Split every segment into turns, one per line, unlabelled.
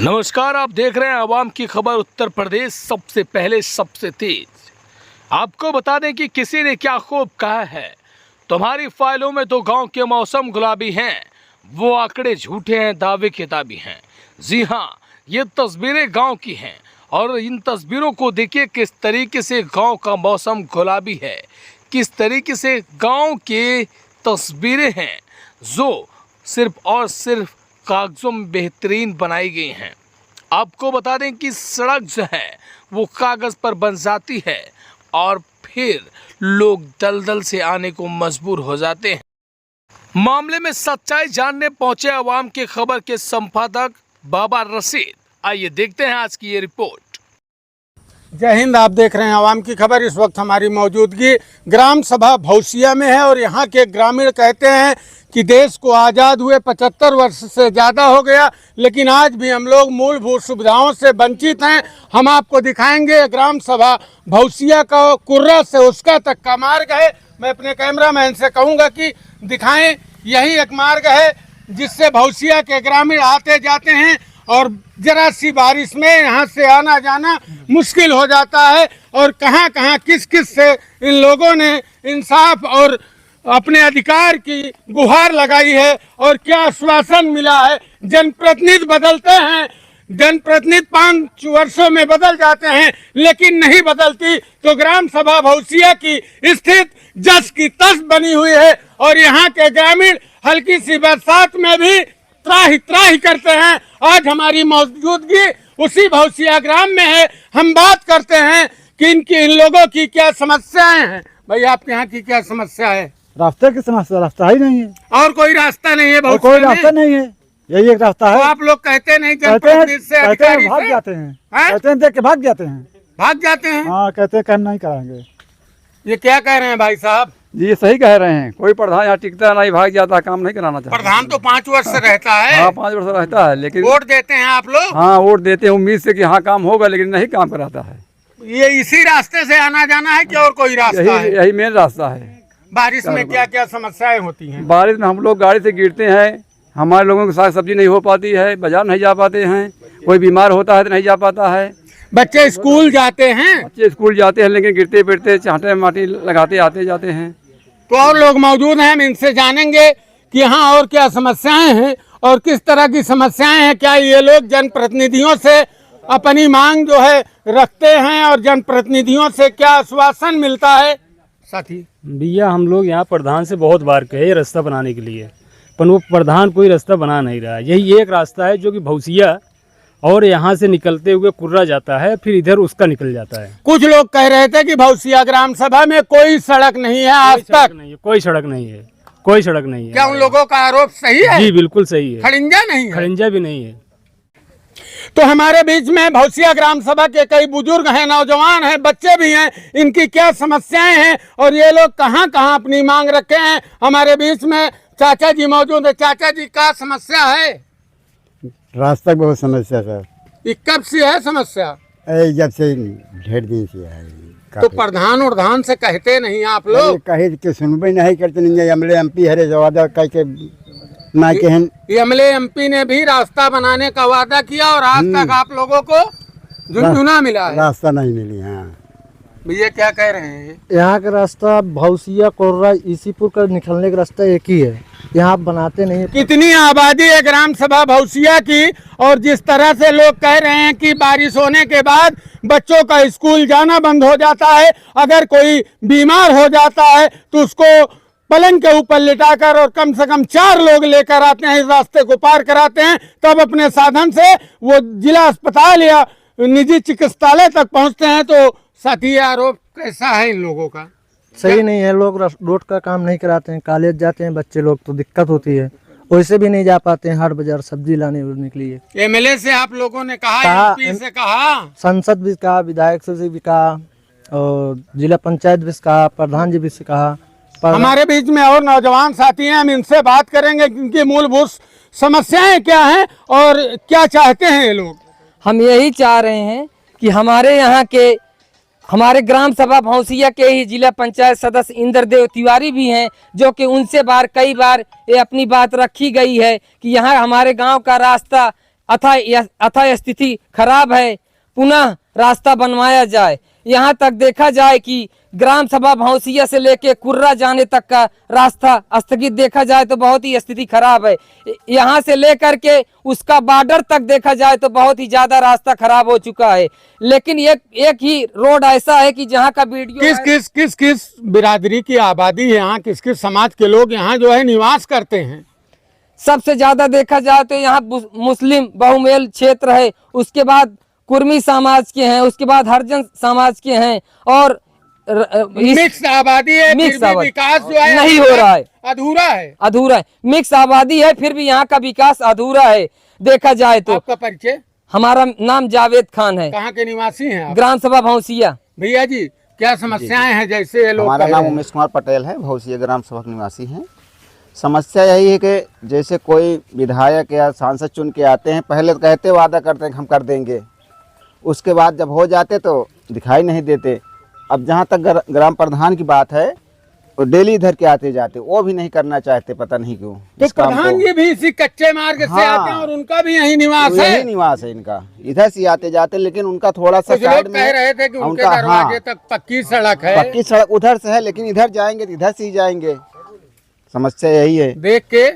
नमस्कार, आप देख रहे हैं आवाम की खबर उत्तर प्रदेश सबसे पहले सबसे तेज। आपको बता दें कि किसी ने क्या खूब कहा है, तुम्हारी फाइलों में तो गांव के मौसम गुलाबी हैं, वो आंकड़े झूठे हैं, दावे किताबी हैं। जी हां, ये तस्वीरें गांव की हैं और इन तस्वीरों को देखिए किस तरीके से गांव का मौसम गुलाबी है, किस तरीके से गांव के तस्वीरें हैं जो सिर्फ और सिर्फ कागजों में बेहतरीन बनाई गई हैं। आपको बता दें कि सड़क जो है वो कागज पर बन जाती है और फिर लोग दलदल से आने को मजबूर हो जाते हैं। मामले में सच्चाई जानने पहुंचे आवाम की खबर के संपादक बाबा रशीद। आइए देखते हैं आज की ये रिपोर्ट।
जय हिंद। आप देख रहे हैं आवाम की खबर। इस वक्त हमारी मौजूदगी ग्राम सभा भौसिया में है और यहाँ के ग्रामीण कहते हैं कि देश को आज़ाद हुए 75 वर्ष से ज़्यादा हो गया, लेकिन आज भी हम लोग मूलभूत सुविधाओं से वंचित हैं। हम आपको दिखाएंगे ग्राम सभा भौसिया का कुर्रा से उसका तक का मार्ग है। मैं अपने कैमरामैन से कहूँगा कि दिखाएं। यही एक मार्ग है जिससे भौसिया के ग्रामीण आते जाते हैं और जरा सी बारिश में यहाँ से आना जाना मुश्किल हो जाता है। और कहाँ कहाँ किस किस से इन लोगों ने इंसाफ और अपने अधिकार की गुहार लगाई है और क्या आश्वासन मिला है। जनप्रतिनिधि बदलते हैं, जनप्रतिनिधि 5 वर्षों में बदल जाते हैं, लेकिन नहीं बदलती तो ग्राम सभा भौसिया की स्थित जस की तस बनी हुई है। और यहाँ के ग्रामीण हल्की सी बरसात में भी त्राही त्राही करते हैं। आज हमारी मौजूदगी उसी भौसिया ग्राम में है। हम बात करते हैं कि इन लोगों की क्या समस्याएं हैं। भाई, आपके यहाँ की क्या समस्या है?
रास्ते की समस्या, रास्ता ही नहीं है
और कोई रास्ता नहीं है,
कोई रास्ता नहीं है, यही एक रास्ता है।
तो आप लोग कहते नहीं,
कहते हैं भाग जाते हैं, कहते हैं देख के भाग जाते हैं। हाँ, कहते हैं काम नहीं कराएंगे।
ये क्या कह रहे हैं भाई साहब?
जी ये सही कह रहे हैं। कोई प्रधान यहाँ टिकता नहीं, भाग जाता, काम नहीं कराना चाहता।
प्रधान तो 5 वर्ष से रहता है।
हाँ, 5 वर्ष रहता है, लेकिन
वोट देते हैं आप लोग।
हाँ, वोट देते हैं उम्मीद से कि हाँ काम होगा, लेकिन नहीं काम कराता है।
ये इसी रास्ते से आना जाना है कि और कोई रास्ता है?
यही मेन रास्ता है।
बारिश में क्या क्या समस्याएं होती हैं?
बारिश में हम लोग गाड़ी से गिरते हैं, हमारे लोगों के साथ सब्जी नहीं हो पाती है, बाजार नहीं जा पाते हैं, कोई बीमार होता है तो नहीं जा पाता है।
बच्चे स्कूल जाते हैं,
लेकिन गिरते फिरते चांटे माटी लगाते आते जाते हैं।
तो और लोग मौजूद हैं, हम इनसे जानेंगे कि यहाँ और क्या समस्याएं हैं और किस तरह की समस्याएं हैं। क्या ये लोग जनप्रतिनिधियों से अपनी मांग जो है रखते हैं और जनप्रतिनिधियों से क्या आश्वासन मिलता है? साथी
भैया, हम लोग यहाँ प्रधान से बहुत बार कहे रास्ता बनाने के लिए, पर वो प्रधान कोई रास्ता बना नहीं रहा है। यही एक रास्ता है जो कि भौसिया और यहाँ से निकलते हुए कुर्रा जाता है, फिर इधर उसका निकल जाता है।
कुछ लोग कह रहे थे कि भौसिया ग्राम सभा में कोई सड़क नहीं है आज तक।
कोई सड़क नहीं है, कोई सड़क नहीं है।
क्या उन लोगों का आरोप सही है?
जी बिल्कुल सही है।
खड़िंजा नहीं है?
खड़िंजा भी नहीं है।
तो हमारे बीच में भौसिया ग्राम सभा के कई बुजुर्ग हैं, नौजवान हैं, बच्चे भी हैं। इनकी क्या समस्याएं हैं और ये लोग कहां कहां अपनी मांग रखे हैं। हमारे बीच में चाचा जी मौजूद है। चाचा जी, क्या समस्या है?
रास्ता बहुत समस्या सर।
ये कब से है समस्या?
जब से ढेर दिन से है।
तो प्रधान से कहते नहीं आप लोग?
कहे के सुनबे नहीं करते। नहीं एमएलए एमपी हरे वादा कह के ना कहन।
एमएलए एमपी ने भी रास्ता बनाने का वादा किया और आज तक आप लोगों को झुनझुना मिला है,
रास्ता नहीं मिली। हाँ
भैया, क्या कह रहे हैं?
यहाँ का रास्ता भौसिया कोर्रा इसीपुर का निकलने का रास्ता एक ही है, यहाँ बनाते नहीं।
कितनी आबादी है ग्राम सभा भौसिया की, और जिस तरह से लोग कह रहे हैं कि बारिश होने के बाद बच्चों का स्कूल जाना बंद हो जाता है, अगर कोई बीमार हो जाता है तो उसको पलंग के ऊपर लिटाकर और कम से कम 4 लोग लेकर आते हैं, इस रास्ते को पार कराते हैं, तब अपने साधन से वो जिला अस्पताल या निजी चिकित्सालय तक पहुंचते हैं। तो साथी, आरोप कैसा है इन लोगों का?
सही नहीं है। लोग रोड का काम नहीं कराते हैं, कॉलेज जाते हैं बच्चे लोग तो दिक्कत होती है, वैसे भी नहीं जा पाते हैं हाट बाजार सब्जी लाने के लिए।
एमएलए से आप लोगों ने कहा, एमपी से कहा,
संसद भी कहा, विधायक से भी कहा और जिला पंचायत भी कहा, प्रधान जी भी से कहा।
हमारे बीच में और नौजवान साथी हैं, हम इनसे बात करेंगे कि इनकी मूलभूत समस्याएं क्या हैं और क्या चाहते हैं ये लोग।
हम यही चाह रहे हैं कि हमारे यहाँ के, हमारे ग्राम सभा भौसिया के ही जिला पंचायत सदस्य इंद्रदेव तिवारी भी हैं, जो कि उनसे कई बार ये अपनी बात रखी गई है कि यहाँ हमारे गांव का रास्ता अथाह स्थिति खराब है, पुनः रास्ता बनवाया जाए। यहाँ तक देखा जाए कि ग्राम सभा भौसिया से लेके कुर्रा जाने तक का रास्ता स्थगित देखा जाए तो बहुत ही स्थिति खराब है। यहाँ से लेकर के उसका बॉर्डर तक देखा जाए तो बहुत ही ज्यादा रास्ता खराब हो चुका है। लेकिन एक ही रोड ऐसा है कि जहाँ का वीडियो
किस बिरादरी की आबादी है यहाँ, किस किस समाज के लोग यहाँ जो है निवास करते हैं?
सबसे ज्यादा देखा जाए तो यहाँ मुस्लिम बहुमेल क्षेत्र है, उसके बाद कुर्मी समाज के हैं, उसके बाद हरिजन समाज के हैं और
मिक्स आबादी है।
मिक्स
फिर भी विकास जो है
नहीं हो रहा है,
अधूरा है।
मिक्स आबादी है फिर भी यहाँ का विकास अधूरा है देखा जाए तो।
आपका परिचय?
हमारा नाम जावेद खान है।
कहाँ के निवासी हैं आप?
ग्राम सभा भौसिया।
भैया जी क्या समस्याएं हैं? जैसे ये लोग
हमारा नाम उमेश कुमार पटेल है, भौसिया ग्राम सभा के निवासी हैं। समस्या यही है कि जैसे कोई विधायक या सांसद चुन के आते हैं, पहले तो कहते वादा करते हैं कि हम कर देंगे, उसके बाद जब हो जाते तो दिखाई नहीं देते। अब जहाँ तक ग्राम प्रधान की बात है, वो डेली इधर के आते जाते, वो भी नहीं करना चाहते, पता नहीं क्यों।
तो प्रधान जी भी इसी कच्चे मार्ग से आते हैं और उनका भी यही निवास है।
यही निवास है इनका, इधर से आते जाते, लेकिन उनका थोड़ा सा साइड में
कह रहे थे कि उनके दरवाजे तक पक्की सड़क है।
पक्की सड़क उधर से है, लेकिन इधर जाएंगे तो इधर से ही जाएंगे। समस्या यही है,
देख के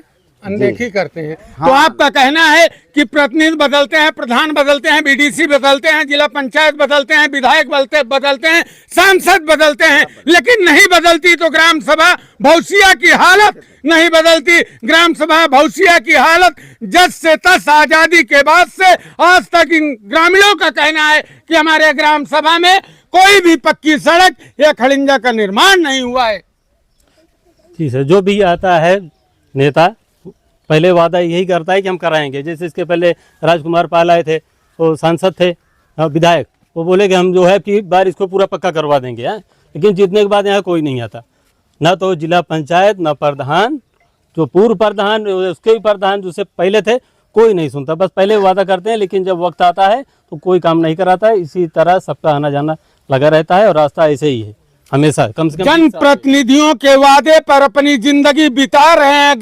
अनदेखी करते हैं। तो आपका कहना है कि प्रतिनिधि बदलते हैं, प्रधान बदलते हैं, बीडीसी बदलते हैं, जिला पंचायत बदलते हैं, विधायक बदलते हैं, सांसद बदलते हैं, लेकिन नहीं बदलती तो ग्राम सभा भौसिया की हालत नहीं बदलती। ग्राम सभा भौसिया की हालत जस से तस आजादी के बाद से आज तक इन ग्रामीणों का कहना है कि हमारे ग्राम सभा में कोई भी पक्की सड़क या खड़िंजा का निर्माण नहीं हुआ है।
जी सर, जो भी आता है नेता पहले वादा यही करता है कि हम कराएंगे। जैसे इसके पहले राजकुमार पाल आए थे, वो सांसद थे, विधायक, वो बोले कि हम जो है कि बार इसको पूरा पक्का करवा देंगे हैं। लेकिन जीतने के बाद यहाँ कोई नहीं आता, ना तो जिला पंचायत, ना प्रधान, जो पूर्व प्रधान, उसके भी प्रधान जो से पहले थे, कोई नहीं सुनता। बस पहले वादा करते हैं, लेकिन जब वक्त आता है तो कोई काम नहीं कराता है। इसी तरह सबका आना जाना लगा रहता है और रास्ता ऐसे ही है हमेशा। कम से कम
जनप्रतिनिधियों के वादे पर अपनी जिंदगी बिता रहे हैं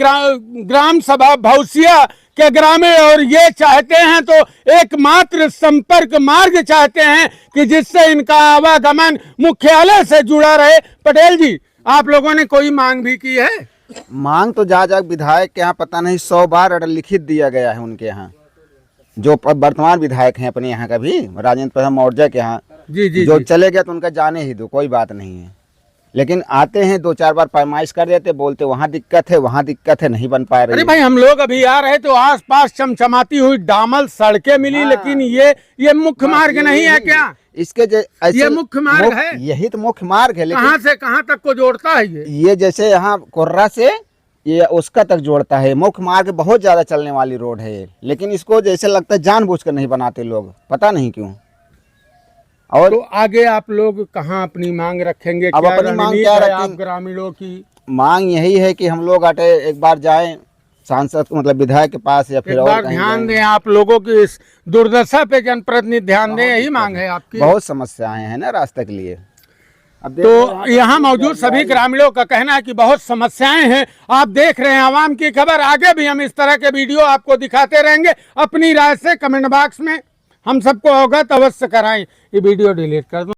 ग्राम सभा भौसिया के ग्रामीण, और ये चाहते हैं तो एकमात्र संपर्क मार्ग चाहते हैं कि जिससे इनका आवागमन मुख्यालय से जुड़ा रहे। पटेल जी, आप लोगों ने कोई मांग भी की है?
मांग तो जा विधायक के यहाँ पता नहीं 100 बार लिखित दिया गया है उनके यहाँ, जो वर्तमान विधायक हैं अपने यहाँ का भी, राजेंद्र प्रसाद मौर्य के यहाँ।
जी
जो चले गया तो उनका जाने ही दो, कोई बात नहीं है। लेकिन आते हैं 2-4 बार पैमाइश कर देते, बोलते वहाँ दिक्कत है, वहाँ दिक्कत है, नहीं बन पा रही।
अरे भाई, हम लोग अभी आ रहे तो आसपास चमचमाती हुई डामल सड़कें मिली, लेकिन ये मुख्य मार्ग नहीं है क्या?
इसके
ये मुख्य मार्ग है,
यही तो मुख्य मार्ग है।
कहाँ से कहाँ तक को जोड़ता है
ये जैसे यहाँ कोर्रा से ये उसका तक जोड़ता है। मुख्य मार्ग बहुत ज्यादा चलने वाली रोड है ये, लेकिन इसको जैसे लगता है जानबूझकर नहीं बनाते लोग, पता नहीं क्यों। और
तो आगे आप लोग कहाँ अपनी मांग रखेंगे?
अब अपनी मांग क्या रखेंगे?
आप ग्रामीणों की
मांग यही है कि हम लोग एक बार जाएं सांसद मतलब विधायक के पास, या फिर
एक बार ध्यान दें आप लोगों की इस दुर्दशा पे, जनप्रतिनिधि ध्यान दें, यही मांग है आपकी।
बहुत समस्याएं हैं ना रास्ते के लिए। अब
तो यहाँ मौजूद सभी ग्रामीणों का कहना है कि बहुत समस्याएं हैं। आप देख रहे हैं आवाम की खबर, आगे भी हम इस तरह के वीडियो आपको दिखाते रहेंगे। अपनी राय से कमेंट बॉक्स में हम सबको अवगत अवश्य कराएं। ये वीडियो डिलीट कर दो।